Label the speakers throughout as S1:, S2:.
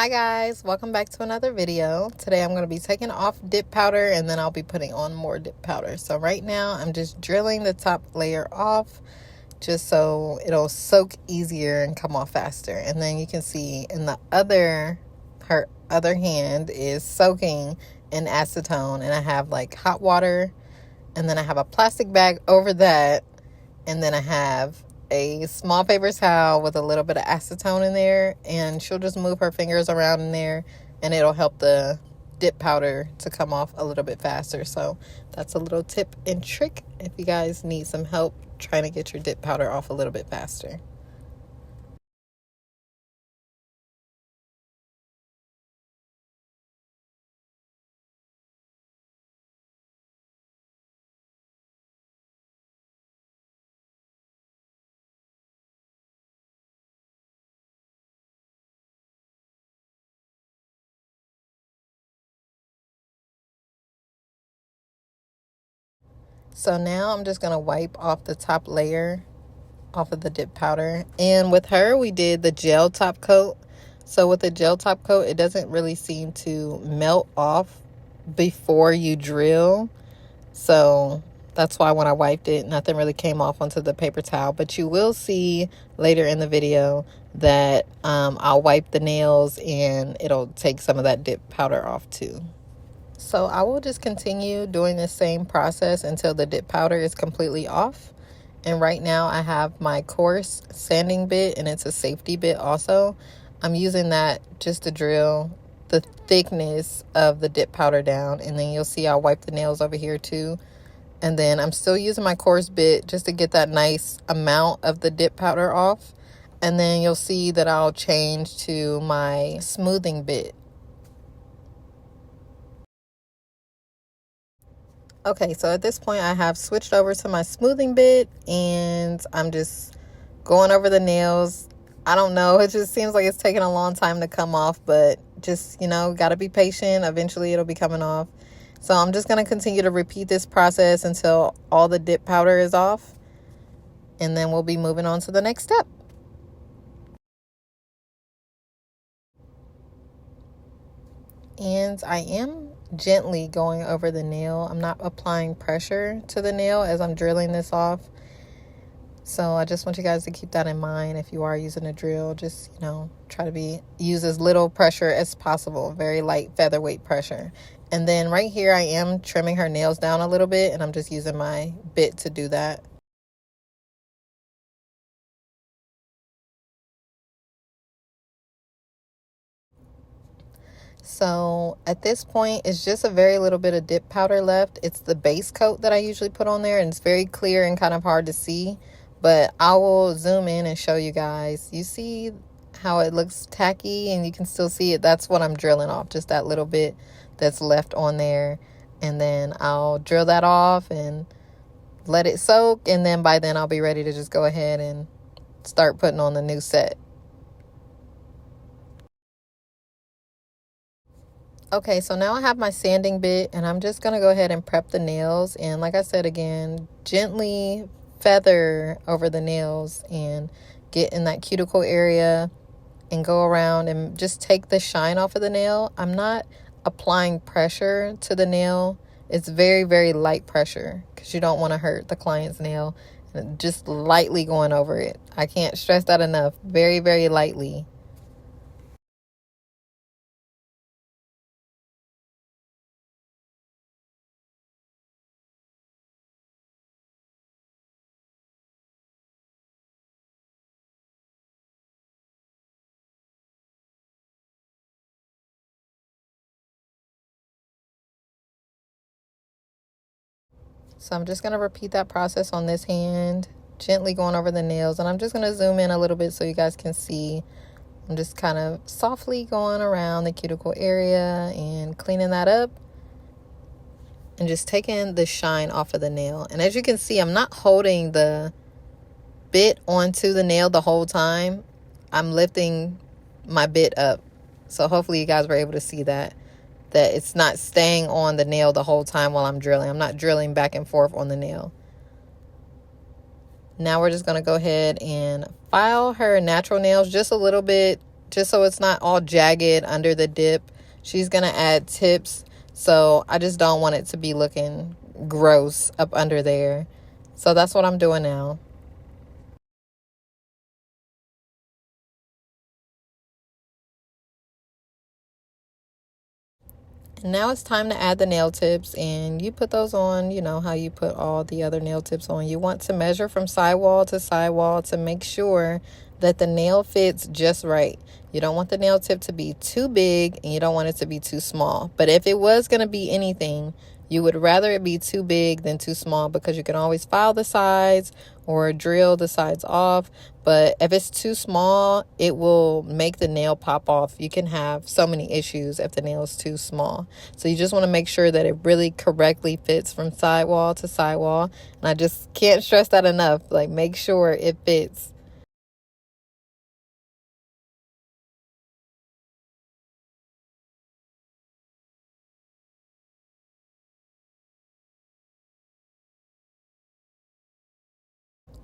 S1: Hi guys, welcome back to another video. Today I'm going to be taking off dip powder and then I'll be putting on more dip powder. So right now I'm just drilling the top layer off just so it'll soak easier and come off faster. And then you can see in the her other hand is soaking in acetone, and I have like hot water, and then I have a plastic bag over that, and then I have a small paper towel with a little bit of acetone in there, and she'll just move her fingers around in there and it'll help the dip powder to come off a little bit faster. So that's a little tip and trick if you guys need some help trying to get your dip powder off a little bit faster. So now I'm just going to wipe off the top layer off of the dip powder. And with her, we did the gel top coat. So with the gel top coat, it doesn't really seem to melt off before you drill. So that's why when I wiped it, nothing really came off onto the paper towel. But you will see later in the video that I'll wipe the nails and it'll take some of that dip powder off too. So I will just continue doing the same process until the dip powder is completely off. And right now I have my coarse sanding bit, and it's a safety bit also. I'm using that just to drill the thickness of the dip powder down. And then you'll see I'll wipe the nails over here too. And then I'm still using my coarse bit just to get that nice amount of the dip powder off. And then you'll see that I'll change to my smoothing bit. Okay, so at this point I have switched over to my smoothing bit and I'm just going over the nails. I don't know, it just seems like it's taking a long time to come off, but just, gotta be patient. Eventually it'll be coming off. So I'm just going to continue to repeat this process until all the dip powder is off, and then we'll be moving on to the next step. And I am gently going over the nail. I'm not applying pressure to the nail as I'm drilling this off. So I just want you guys to keep that in mind. If you are using a drill, just, try to use as little pressure as possible. Very light featherweight pressure. And then right here, I am trimming her nails down a little bit, and I'm just using my bit to do that. So at this point, it's just a very little bit of dip powder left. It's the base coat that I usually put on there, and it's very clear and kind of hard to see. But I will zoom in and show you guys. You see how it looks tacky, and you can still see it. That's what I'm drilling off, just that little bit that's left on there. And then I'll drill that off and let it soak. And then by then I'll be ready to just go ahead and start putting on the new set. Okay, so now I have my sanding bit, and I'm just going to go ahead and prep the nails. And like I said again, gently feather over the nails and get in that cuticle area and go around and just take the shine off of the nail. I'm not applying pressure to the nail. It's very, very light pressure because you don't want to hurt the client's nail. Just lightly going over it. I can't stress that enough. Very, very lightly. So I'm just going to repeat that process on this hand, gently going over the nails. And I'm just going to zoom in a little bit so you guys can see. I'm just kind of softly going around the cuticle area and cleaning that up. And just taking the shine off of the nail. And as you can see, I'm not holding the bit onto the nail the whole time. I'm lifting my bit up. So hopefully you guys were able to see that it's not staying on the nail the whole time while I'm drilling. I'm not drilling back and forth on the nail. Now we're just going to go ahead and file her natural nails just a little bit just so it's not all jagged under the dip. She's going to add tips, so I just don't want it to be looking gross up under there. So that's what I'm doing now. And now it's time to add the nail tips, and you put those on, you know, how you put all the other nail tips on. You want to measure from sidewall to sidewall to make sure that the nail fits just right. You don't want the nail tip to be too big, and you don't want it to be too small. But if it was going to be anything, you would rather it be too big than too small, because you can always file the sides or drill the sides off. But if it's too small, it will make the nail pop off. You can have so many issues if the nail is too small. So you just want to make sure that it really correctly fits from sidewall to sidewall. And I just can't stress that enough. Like, make sure it fits.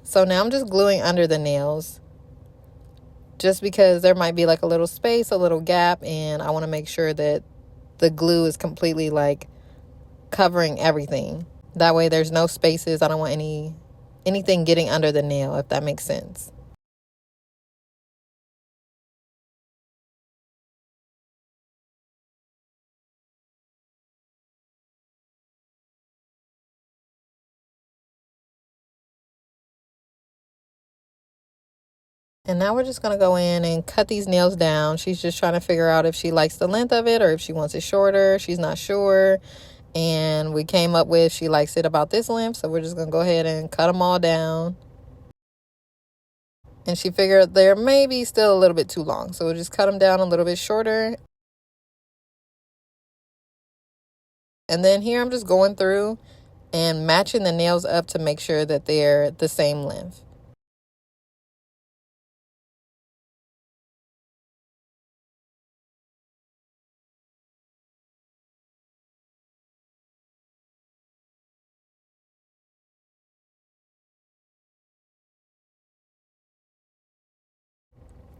S1: So now I'm just gluing under the nails, just because there might be like a little space, a little gap, and I want to make sure that the glue is completely like covering everything. That way there's no spaces. I don't want anything getting under the nail, if that makes sense. And now we're just going to go in and cut these nails down. She's just trying to figure out if she likes the length of it or if she wants it shorter. She's not sure. And we came up with she likes it about this length. So we're just going to go ahead and cut them all down. And she figured they're maybe still a little bit too long. So we'll just cut them down a little bit shorter. And then here I'm just going through and matching the nails up to make sure that they're the same length.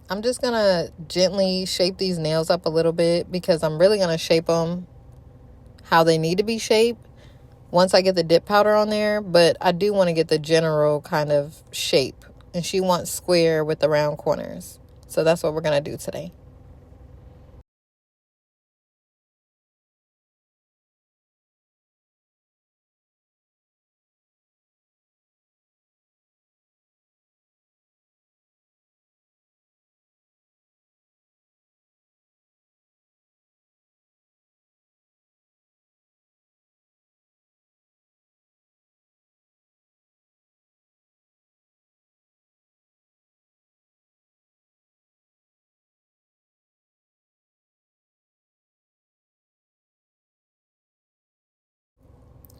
S1: I'm just going to gently shape these nails up a little bit, because I'm really going to shape them how they need to be shaped once I get the dip powder on there. But I do want to get the general kind of shape. And she wants square with the round corners. So that's what we're going to do today.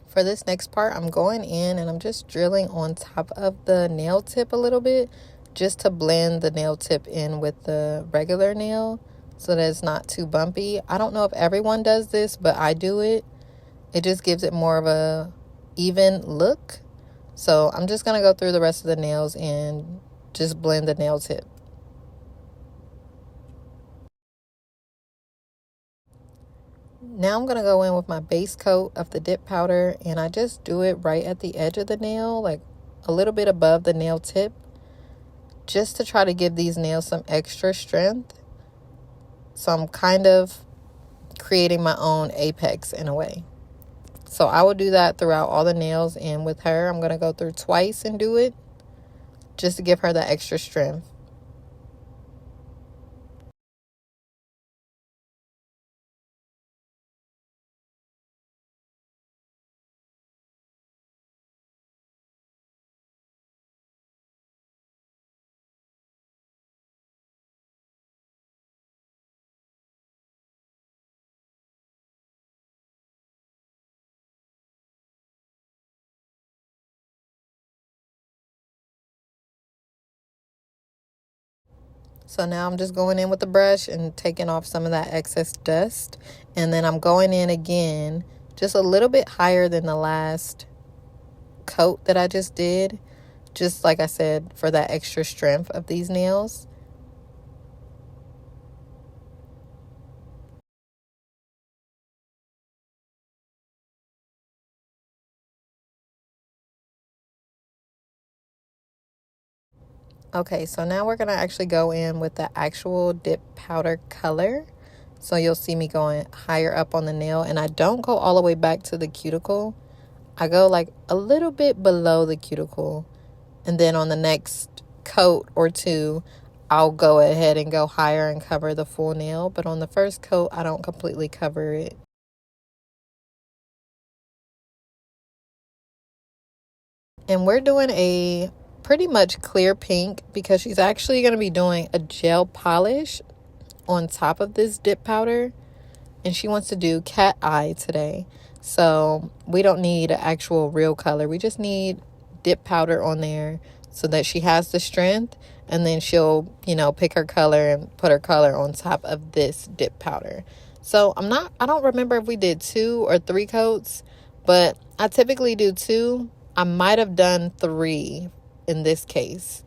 S1: For this next part, I'm going in and I'm just drilling on top of the nail tip a little bit, just to blend the nail tip in with the regular nail so that it's not too bumpy. I don't know if everyone does this, but I do it. It just gives it more of a even look. So I'm just going to go through the rest of the nails and just blend the nail tip. Now I'm going to go in with my base coat of the dip powder, and I just do it right at the edge of the nail, like a little bit above the nail tip, just to try to give these nails some extra strength. So I'm kind of creating my own apex in a way. So I will do that throughout all the nails, and with her, I'm going to go through twice and do it just to give her that extra strength. So now I'm just going in with the brush and taking off some of that excess dust. And then I'm going in again, just a little bit higher than the last coat that I just did. Just like I said, for that extra strength of these nails. Okay, so now we're going to actually go in with the actual dip powder color. So you'll see me going higher up on the nail, and I don't go all the way back to the cuticle. I go like a little bit below the cuticle, and then on the next coat or two, I'll go ahead and go higher and cover the full nail. But on the first coat, I don't completely cover it. And we're doing a pretty much clear pink because she's actually going to be doing a gel polish on top of this dip powder. And she wants to do cat eye today. So we don't need an actual real color. We just need dip powder on there so that she has the strength. And then she'll, pick her color and put her color on top of this dip powder. So I don't remember if we did 2 or 3 coats, but I typically do 2. I might have done 3 in this case.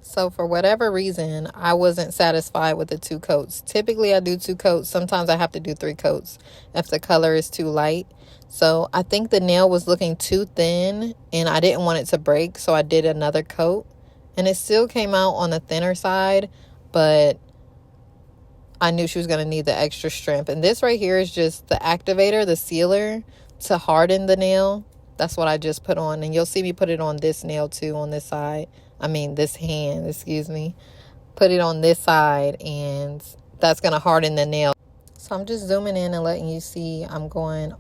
S1: So for whatever reason, I wasn't satisfied with the 2 coats. Typically I do 2 coats. Sometimes I have to do 3 coats if the color is too light. So I think the nail was looking too thin and I didn't want it to break. So I did another coat and it still came out on the thinner side, but I knew she was going to need the extra strength. And this right here is just the activator, the sealer to harden the nail. That's what I just put on. And you'll see me put it on this nail too on this side. This hand, excuse me. Put it on this side and that's going to harden the nail. So I'm just zooming in and letting you see I'm going,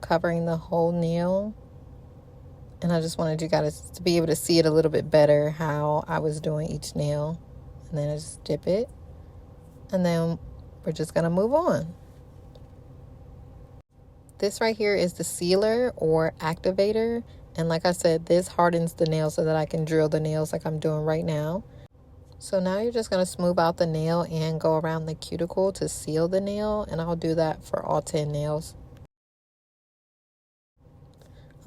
S1: covering the whole nail. And I just wanted you guys to be able to see it a little bit better how I was doing each nail. And then I just dip it. And then we're just going to move on. This right here is the sealer or activator. And like I said, this hardens the nail so that I can drill the nails like I'm doing right now. So now you're just going to smooth out the nail and go around the cuticle to seal the nail. And I'll do that for all 10 nails.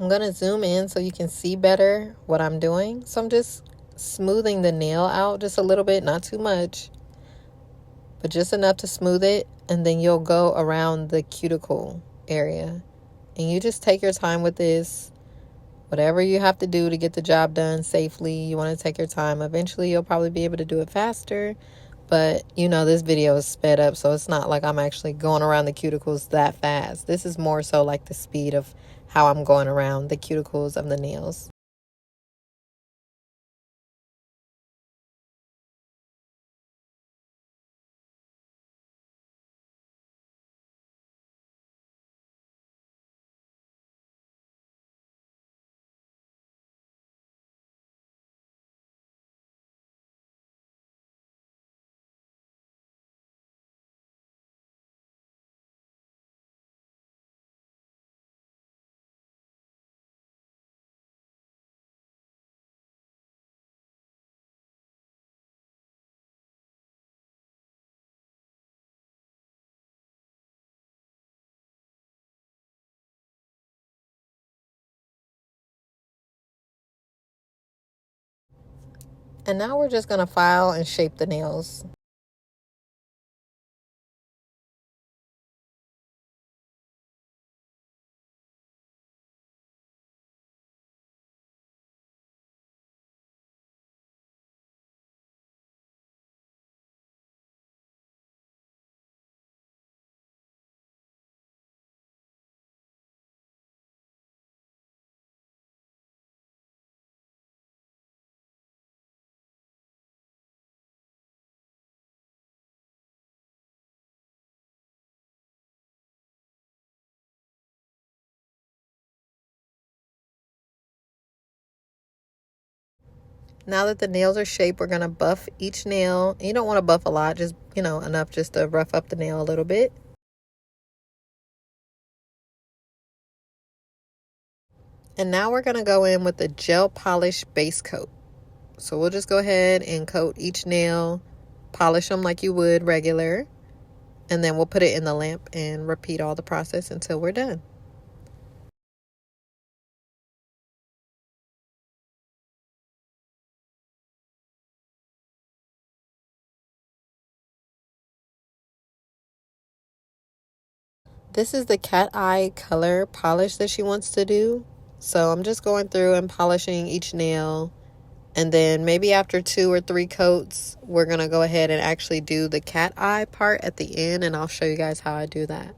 S1: I'm going to zoom in so you can see better what I'm doing. So I'm just smoothing the nail out just a little bit, not too much, but just enough to smooth it. And then you'll go around the cuticle area. And you just take your time with this. Whatever you have to do to get the job done safely, you want to take your time. Eventually, you'll probably be able to do it faster. But, this video is sped up, so it's not like I'm actually going around the cuticles that fast. This is more so like the speed of how I'm going around the cuticles of the nails. And now we're just going to file and shape the nails. Now that the nails are shaped, we're going to buff each nail. You don't want to buff a lot, just, enough just to rough up the nail a little bit. And now we're going to go in with the gel polish base coat. So we'll just go ahead and coat each nail, polish them like you would regular, and then we'll put it in the lamp and repeat all the process until we're done. This is the cat eye color polish that she wants to do. So I'm just going through and polishing each nail. And then maybe after 2 or 3 coats, we're going to go ahead and actually do the cat eye part at the end. And I'll show you guys how I do that.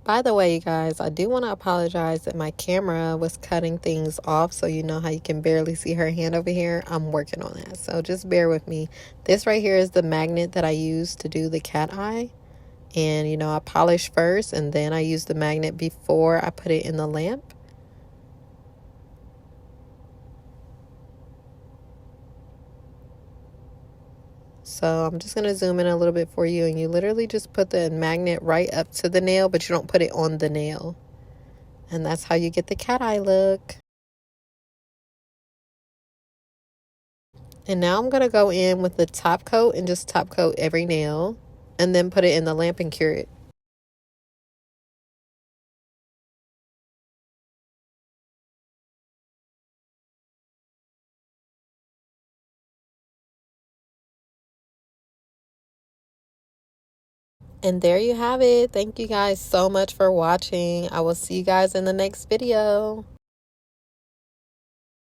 S1: By the way, you guys, I do want to apologize that my camera was cutting things off. So you know how you can barely see her hand over here. I'm working on that. So just bear with me. This right here is the magnet that I use to do the cat eye. And, you know, I polish first and then I use the magnet before I put it in the lamp. So I'm just going to zoom in a little bit for you, and you literally just put the magnet right up to the nail, but you don't put it on the nail. And that's how you get the cat eye look. And now I'm going to go in with the top coat and just top coat every nail and then put it in the lamp and cure it. And there you have it. Thank you guys so much for watching. I will see you guys in the next video.